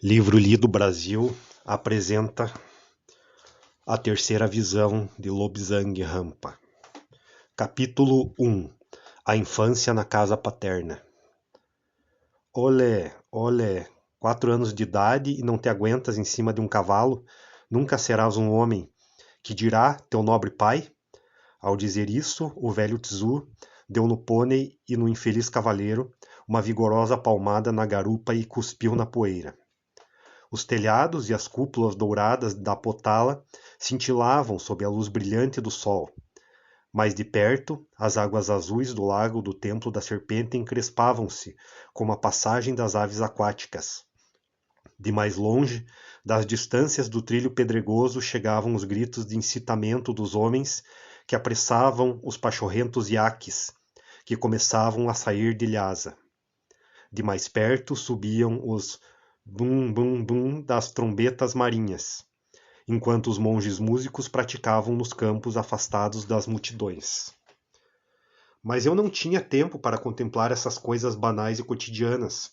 Livro Lido Brasil apresenta a terceira visão de Lobsang Rampa. Capítulo 1. A infância na casa paterna. Olé, olé, 4 anos de idade e não te aguentas em cima de um cavalo? Nunca serás um homem. Que dirá teu nobre pai? Ao dizer isso, o velho Tzu deu no pônei e no infeliz cavaleiro uma vigorosa palmada na garupa e cuspiu na poeira. Os telhados e as cúpulas douradas da potala cintilavam sob a luz brilhante do sol. Mais de perto, as águas azuis do lago do Templo da Serpente encrespavam-se, como a passagem das aves aquáticas. De mais longe, das distâncias do trilho pedregoso, chegavam os gritos de incitamento dos homens que apressavam os pachorrentos iaques, que começavam a sair de Lhasa. De mais perto subiam os bum bum bum das trombetas marinhas, enquanto os monges músicos praticavam nos campos afastados das multidões. Mas eu não tinha tempo para contemplar essas coisas banais e cotidianas.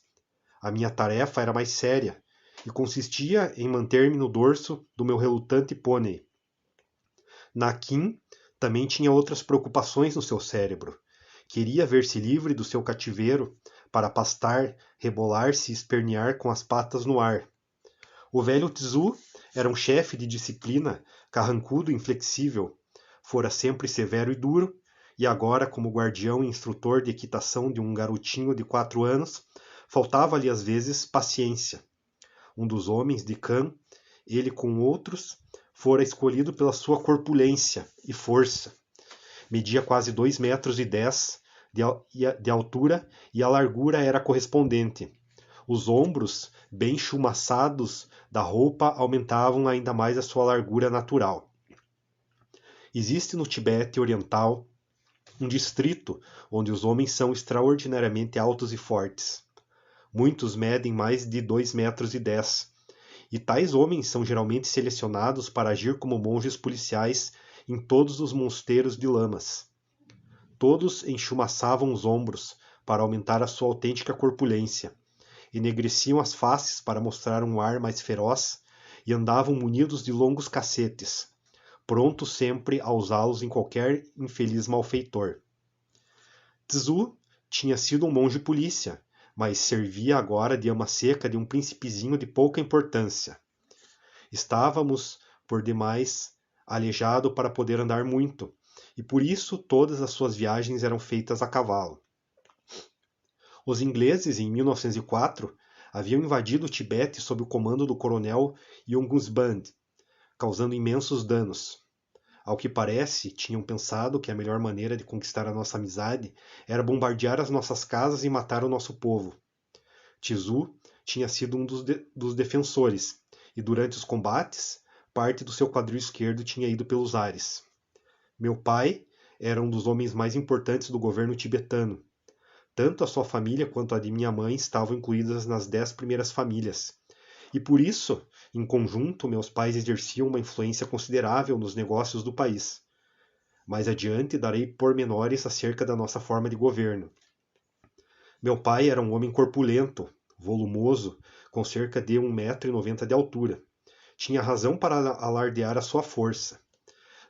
A minha tarefa era mais séria e consistia em manter-me no dorso do meu relutante pônei. Naquim também tinha outras preocupações no seu cérebro. Queria ver-se livre do seu cativeiro para pastar, rebolar-se e espernear com as patas no ar. O velho Tzu era um chefe de disciplina, carrancudo e inflexível. Fora sempre severo e duro, e agora, como guardião e instrutor de equitação de um garotinho de 4 anos, faltava-lhe às vezes paciência. Um dos homens de Khan, ele com outros, fora escolhido pela sua corpulência e força. Media quase 2,10 m de altura e a largura era correspondente. Os ombros, bem chumaçados da roupa, aumentavam ainda mais a sua largura natural. Existe no Tibete Oriental um distrito onde os homens são extraordinariamente altos e fortes. Muitos medem mais de 2,10 m, e tais homens são geralmente selecionados para agir como monges policiais em todos os mosteiros de lamas. Todos enchumaçavam os ombros para aumentar a sua autêntica corpulência, enegreciam as faces para mostrar um ar mais feroz e andavam munidos de longos cacetes, prontos sempre a usá-los em qualquer infeliz malfeitor. Tzu tinha sido um monge polícia, mas servia agora de ama seca de um príncipezinho de pouca importância. Estávamos, por demais, aleijado para poder andar muito, e por isso todas as suas viagens eram feitas a cavalo. Os ingleses, em 1904, haviam invadido o Tibete sob o comando do coronel Yonguzband, causando imensos danos. Ao que parece, tinham pensado que a melhor maneira de conquistar a nossa amizade era bombardear as nossas casas e matar o nosso povo. Tzu tinha sido um dos defensores, e durante os combates, parte do seu quadril esquerdo tinha ido pelos ares. Meu pai era um dos homens mais importantes do governo tibetano. Tanto a sua família quanto a de minha mãe estavam incluídas nas 10 primeiras famílias. E por isso, em conjunto, meus pais exerciam uma influência considerável nos negócios do país. Mais adiante darei pormenores acerca da nossa forma de governo. Meu pai era um homem corpulento, volumoso, com cerca de 1,90 m de altura. Tinha razão para alardear a sua força.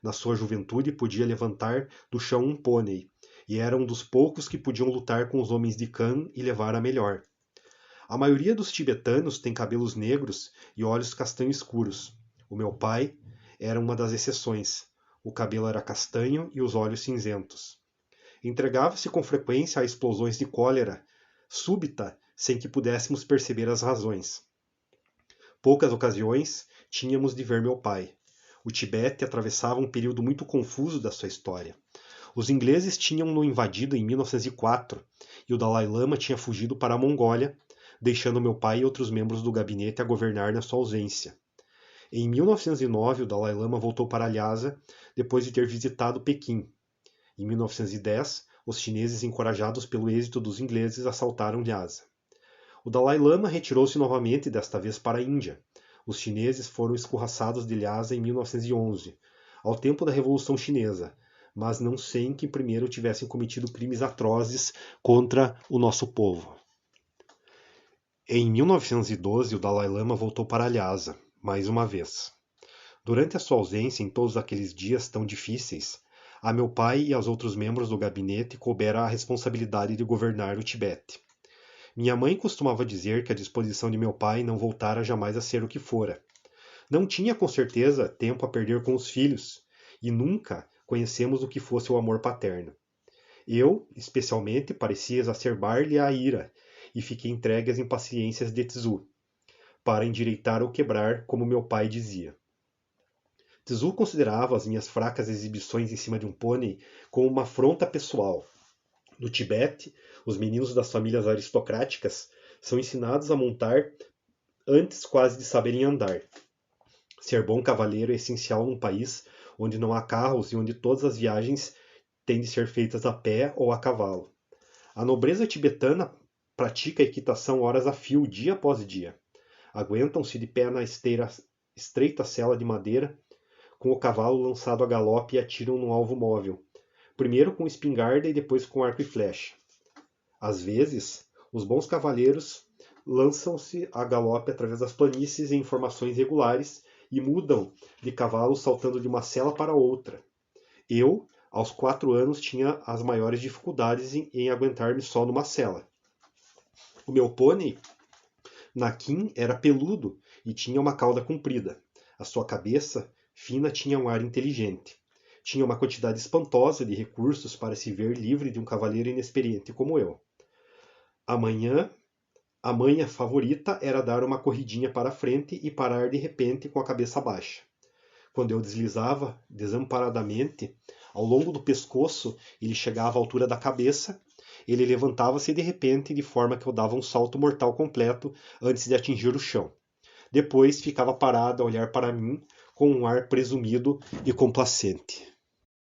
Na sua juventude podia levantar do chão um pônei, e era um dos poucos que podiam lutar com os homens de Khan e levar a melhor. A maioria dos tibetanos tem cabelos negros e olhos castanho escuros. O meu pai era uma das exceções. O cabelo era castanho e os olhos cinzentos. Entregava-se com frequência a explosões de cólera súbita sem que pudéssemos perceber as razões. Poucas ocasiões tínhamos de ver meu pai. O Tibete atravessava um período muito confuso da sua história. Os ingleses tinham-no invadido em 1904 e o Dalai Lama tinha fugido para a Mongólia, deixando meu pai e outros membros do gabinete a governar na sua ausência. Em 1909, o Dalai Lama voltou para Lhasa depois de ter visitado Pequim. Em 1910, os chineses, encorajados pelo êxito dos ingleses, assaltaram Lhasa. O Dalai Lama retirou-se novamente, desta vez para a Índia. Os chineses foram escorraçados de Lhasa em 1911, ao tempo da Revolução Chinesa, mas não sem que primeiro tivessem cometido crimes atrozes contra o nosso povo. Em 1912, o Dalai Lama voltou para Lhasa, mais uma vez. Durante a sua ausência, em todos aqueles dias tão difíceis, a meu pai e aos outros membros do gabinete coubera a responsabilidade de governar o Tibete. Minha mãe costumava dizer que a disposição de meu pai não voltara jamais a ser o que fora. Não tinha, com certeza, tempo a perder com os filhos, e nunca conhecemos o que fosse o amor paterno. Eu, especialmente, parecia exacerbar-lhe a ira, e fiquei entregue às impaciências de Tzu, para endireitar ou quebrar, como meu pai dizia. Tzu considerava as minhas fracas exibições em cima de um pônei como uma afronta pessoal. No Tibete, os meninos das famílias aristocráticas são ensinados a montar antes quase de saberem andar. Ser bom cavaleiro é essencial num país onde não há carros e onde todas as viagens têm de ser feitas a pé ou a cavalo. A nobreza tibetana pratica a equitação horas a fio, dia após dia. Aguentam-se de pé na estreita sela de madeira, com o cavalo lançado a galope e atiram num alvo móvel, primeiro com espingarda e depois com arco e flecha. Às vezes, os bons cavaleiros lançam-se a galope através das planícies em formações regulares e mudam de cavalo saltando de uma sela para outra. Eu, aos 4 anos, tinha as maiores dificuldades em aguentar-me só numa sela. O meu pônei, Naquim, era peludo e tinha uma cauda comprida. A sua cabeça, fina, tinha um ar inteligente. Tinha uma quantidade espantosa de recursos para se ver livre de um cavaleiro inexperiente como eu. A manha favorita era dar uma corridinha para a frente e parar de repente com a cabeça baixa. Quando eu deslizava desamparadamente, ao longo do pescoço, ele chegava à altura da cabeça, ele levantava-se de repente de forma que eu dava um salto mortal completo antes de atingir o chão. Depois ficava parado a olhar para mim com um ar presumido e complacente.